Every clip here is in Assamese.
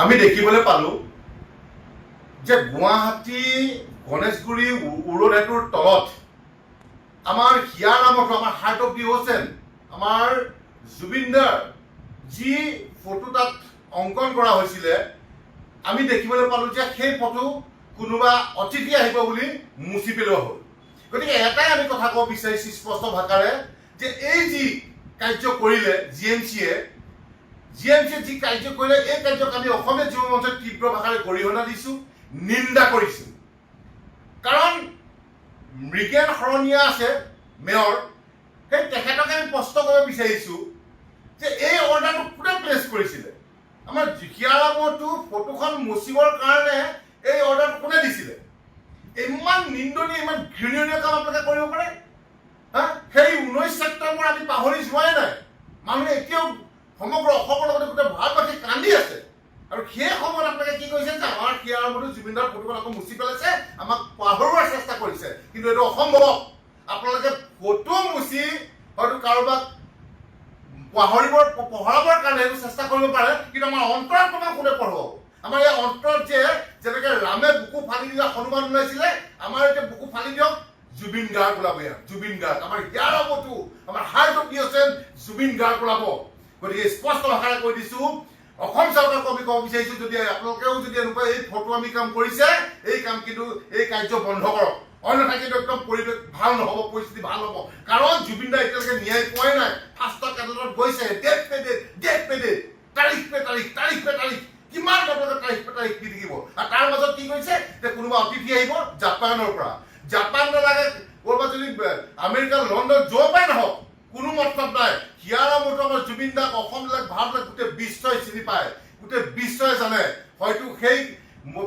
আমি দেখিবলৈ পালো যে গুৱাহাটী গণেশগুৰি উৰণেটোৰ তলত আমাৰ হিয়াৰ নামত আমাৰ হাৰ্ট অফ দি অ'চেন আমাৰ জুবিনদাৰ যি ফটো তাত অংকন কৰা হৈছিলে আমি দেখিবলৈ পালো যে সেই ফটো কোনোবা অতিথি আহিব বুলি মুচি পেলোৱা হ'ল। গতিকে এটাই আমি কথা ক'ব বিচাৰিছোঁ স্পষ্ট ভাষাৰে যে এই যি কাৰ্য কৰিলে জি এম চিয়ে যি কাৰ্য কৰিলে এই কাৰ্যক আমি অসমীয়া যুৱ মঞ্চত তীব্ৰ ভাষাৰে গৰিহণা দিছোঁ, নিন্দা কৰিছোঁ। কাৰণ মৃগেন শৰণীয়া আছে মেয়ৰ, সেই তেখেতক আমি প্ৰশ্ন কৰিব বিচাৰিছোঁ যে এই অৰ্ডাৰটো কোনে প্লেচ কৰিছিলে? আমাৰ হিয়াৰামতো ফটোখন মুচিবৰ কাৰণে এই অৰ্ডাৰটো কোনে দিছিলে? ইমান নিন্দনীয় ইমান ঘৃণনীয় কাম আপোনালোকে কৰিব পাৰে? সেই 19 ছেপ্টেম্বৰ আমি পাহৰি যোৱাই নাই। মানুহে এতিয়াও সমগ্ৰ অসমৰ লগতে গোটেই ভাৰতবাসী কান্দি আছে। আৰু সেই সময়ত আপোনালোকে কি কৰিছে যে আমাৰ হিয়াৰামতো জুবিনদাৰ ফটোখন আকৌ মুচি পেলাইছে, আমাক পাহৰোৱাৰ চেষ্টা কৰিছে। কিন্তু এইটো অসম্ভৱ। আপোনালোকে ফটো মুচি হয়তো কাৰোবাক পঢ়াবৰ কাৰণে এইটো চেষ্টা কৰিব পাৰে, কিন্তু আমাৰ অন্তৰত তোমাক কোনে পঢ়াব? আমাৰ এই অন্তৰত যে যেনেকে ৰামে বুকু ফালি দিয়া হনুমান ওলাইছিলে, আমাৰ এতিয়া বুকু ফালি দিয়ক জুবিন গাৰ্গ ওলাব। ইয়াত জুবিন গাৰ্গ আমাৰ হিয়াৰামতো আমাৰ heart of the ocean Zubeen Garg ওলাব। গতিকে স্পষ্ট ভাষাৰে কৈ দিছো, অসম চৰকাৰক আমি ক'ব বিচাৰিছো, যদি আপোনালোকেও যদি এনেকুৱা এই ফটো আমি কাম কৰিছে, এই কাম কিন্তু এই কাৰ্য বন্ধ কৰক। অন্যথা কিন্তু একদম পৰিৱেশ ভাল নহ'ব, পৰিস্থিতি ভাল হ'ব। কাৰণ জুবিন দা এতিয়ালৈকে ন্যায় পোৱাই নাই। ফাৰ্ষ্টৰ কেডালত গৈছে ডেট পে ডেট, তাৰিখ পে তাৰিখ, কিমান আপোনালোকে তাৰিখ পে তাৰিখ দি থাকিব? আৰু তাৰ মাজত কি কৰিছে যে কোনোবা অতিথি আহিব জাপানৰ পৰা। জাপান নালাগে, ক'ৰবাত যদি আমেৰিকা, লণ্ডন য'ৰ পৰাই নহওক, কোনো মতলব নাই। হিয়াৰামতো আমাৰ জুবিন দাক অসমবিলাক ভাৰতবিলাক গোটেই বিশ্বই চিনি পায়, গোটেই বিশ্বই জানে। হয়তো সেই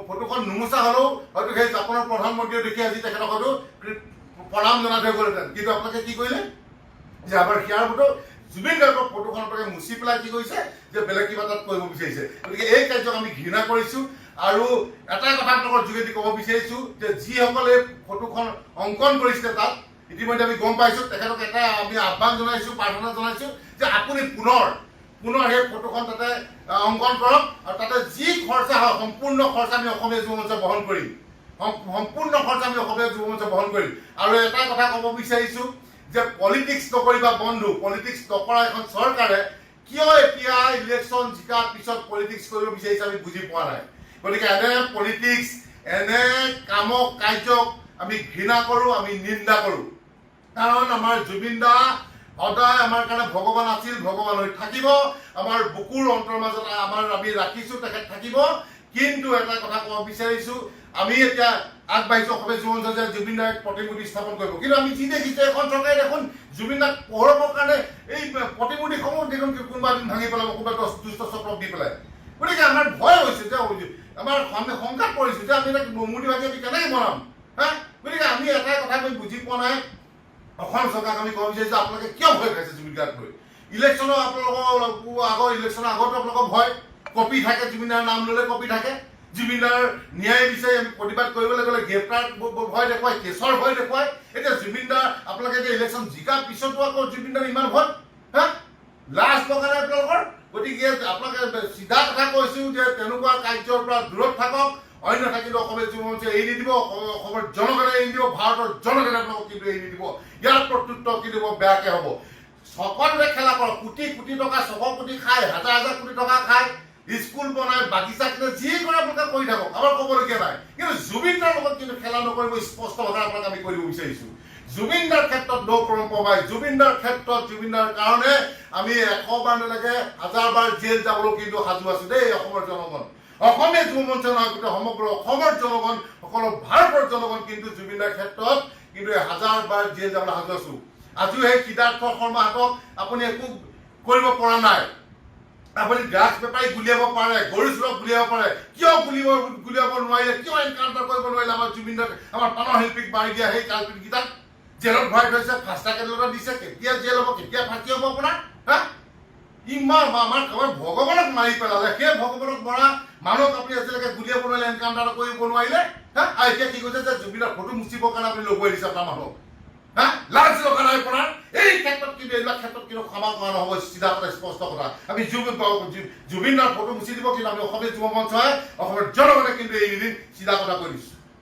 ফটোখন নুমুচা হ'লেও হয়তো সেই জাপানৰ প্ৰধানমন্ত্ৰীয়ে দেখি আজি তেখেতক হয়তো প্ৰণাম জনাই থৈ গ'লহেঁতেন। কিন্তু আপোনালোকে কি কৰিলে যে আমাৰ হিয়াৰামতো জুবিন গাৰ্গৰ ফটোখন আপোনালোকে মুচি পেলাই কি কৰিছে যে বেলেগ কিবা তাত কৰিব বিচাৰিছে। গতিকে এই কাৰ্যক আমি ঘৃণা কৰিছোঁ। আৰু এটাই কথা আপোনালোকৰ যোগেদি ক'ব বিচাৰিছোঁ যে যিসকলে ফটোখন অংকন কৰিছিলে তাত ইতিমধ্যে আমি গম পাইছোঁ, তেখেতক এটাই আমি আহ্বান জনাইছোঁ, প্ৰাৰ্থনা জনাইছোঁ যে আপুনি পুনৰ সেই ফটোখন তাতে অংকন কৰক। আৰু তাতে যি খৰচা হয় সম্পূৰ্ণ খৰচা আমি অসমীয়া যুৱ মঞ্চ বহন কৰিম, সম্পূৰ্ণ খৰচা আমি অসমীয়া যুৱ মঞ্চ বহন কৰিম। আৰু এটাই কথা ক'ব বিচাৰিছোঁ যে পলিটিক্স নকৰিবা বন্ধু, পলিটিক্স নকৰা এখন চৰকাৰে কিয় এতিয়া ইলেকশ্যন জিকাৰ পিছত পলিটিক্স কৰিব বিচাৰিছে আমি বুজি পোৱা নাই। গতিকে এনে পলিটিক্স, এনে কামক কাৰ্যক আমি ঘৃণা কৰোঁ, আমি নিন্দা কৰোঁ। কাৰণ আমাৰ জুবিন দা সদায় আমাৰ কাৰণে ভগৱান আছিল, ভগৱান হৈ থাকিব। আমাৰ বুকুৰ অন্তৰ মাজত আমি ৰাখিছোঁ, তেখেত থাকিব। কিন্তু এটা কথা ক'ব বিচাৰিছোঁ, আমি এতিয়া আগবাঢ়িছোঁ অসমীয়া যুৱ মঞ্চ যে জুবিন দাক প্ৰতিমূৰ্তি স্থাপন কৰিব। কিন্তু আমি যি দেখিছোঁ এখন চৰকাৰে দেখোন জুবিন দাক পোহৰাবৰ কাৰণে এই প্ৰতিমূৰ্তিসমূহ দেখোন কোনোবা দিন ভাঙি পেলাব, কোনোবা দুষ্ট চক্ৰক দি পেলাই। গতিকে আমাৰ ভয় হৈছে যে আমাৰ শংকাত পৰিছোঁ যে আমি মূৰ্তি ভাঙি আমি কেনেকৈ বনাম। গতিকে আমি এটাই কথা আমি বুজি পোৱা নাই। অসম চৰকাৰক আমি ক'ব বিচাৰিছোঁ আপোনালোকে কিয় ভয় খাইছে জুবিন গাৰ্গক লৈ? ইলেকশ্যনৰ আপোনালোকৰ ইলেকশ্যনৰ আগতো আপোনালোকৰ ভয়, কপি থাকে, জুবিনদাৰ নাম ল'লে কপি থাকে। জুবিনদাৰ ন্যায় বিচাৰি আমি প্ৰতিবাদ কৰিবলৈ গ'লে গ্ৰেপ্তাৰ ভয় দেখুৱাই, কেছৰ ভয় দেখুৱাই। এতিয়া জুবিনদাৰ আপোনালোকে এতিয়া ইলেকশ্যন জিকাৰ পিছতো আকৌ জুবিনদাৰ ইমান ভয়, লাজ লগা নাই আপোনালোকৰ? গতিকে আপোনালোকে চিধা কথা কৈছোঁ যে তেনেকুৱা কাৰ্যৰ পৰা দূৰত থাকক, অন্যথা কিন্তু অসমীয়া যুৱ মঞ্চে এৰি নিদিব, অসমৰ জনগণে এৰি নিদিব, ভাৰতৰ জনগণে আপোনালোকক কিন্তু এৰি নিদিব। ইয়াৰ প্ৰত্যুত্তৰ কিন্তু বেয়াকে হ'ব। সকলোৱে খেলা কৰক, কোটি কোটি টকা, 600 কোটি খায়, হাজাৰ হাজাৰ কোটি টকা খায়, স্কুল বনাই, বাগিচা কিনে, যি কৰে আপোনালোকে কৰি থাকক, আমাৰ ক'বলগীয়া নাই। কিন্তু জুবিনদাৰ লগত কিন্তু খেলা নকৰিব, স্পষ্ট ভাষাৰে আপোনাক আমি কৰিব বিচাৰিছোঁ। জুবিনদাৰ ক্ষেত্ৰত ন' কম্প্ৰমাইজ। জুবিনদাৰ ক্ষেত্ৰত, জুবিনদাৰ কাৰণে আমি 100 বাৰ নালাগে 1000 বাৰ জেল যাবলৈ কিন্তু সাজু আছোঁ দেই অসমৰ জনগণ। অসমীয়া যুৱ মঞ্চ নহয়, গোটেই সমগ্ৰ অসমৰ জনগণ, সকলো ভাৰতৰ জনগণ কিন্তু জুবিনদাৰ ক্ষেত্ৰত কিন্তু 1000 বাৰ জেল যাবলৈ সাজু আছোঁ। আজিও সেই সিদ্ধাৰ্থ শৰ্মাহঁতক আপুনি একো কৰিব পৰা নাই। আপুনি ড্ৰাগছ বেপাৰী গুলিয়াব পাৰে, গৰু চোৰক গুলিয়াব পাৰে, কিয় গুলিয়াব নোৱাৰিলে? কিয় এনকাউণ্টাৰ কৰিব নোৱাৰিলে আমাৰ জুবিনদাক, আমাৰ প্ৰাণ শিল্পীক মাৰি দিয়া সেই কালপিতকেইটাক জেলত ভৰাই থৈছে, ফাৰ্ষ্ট কেডালত দিছে? কেতিয়া জেল হ'ব, কেতিয়া ফাঁচি হ'ব আপোনাৰ? ইমান আমাৰ ভগৱানক মাৰি পেলালে, সেই ভগৱানক মৰা মানুহক আপুনি আজিলৈকে গুলিয়াব নোৱাৰিলে, এনকাউণ্টাৰ কৰিব নোৱাৰিলে। আৰু এতিয়া কি কৈছে যে জুবিনৰ ফটো মুচিবৰ কাৰণে আপুনি ল'বই দিছে আপোনাৰ মানুহক। হা লাজ লগা নাই আপোনাৰ এই ক্ষেত্ৰত কিন্তু এইবিলাক ক্ষেত্ৰত কিন্তু ক্ষমা কৰা নহ'ব চিধা কথা স্পষ্ট কথা আমি জুবিন দাৰ ফটো মুচি দিব কিন্তু আমি অসমীয়া যুৱ মঞ্চই অসমৰ জনগণে কিন্তু এই দিন চিধা কথা কৈ দিছোঁ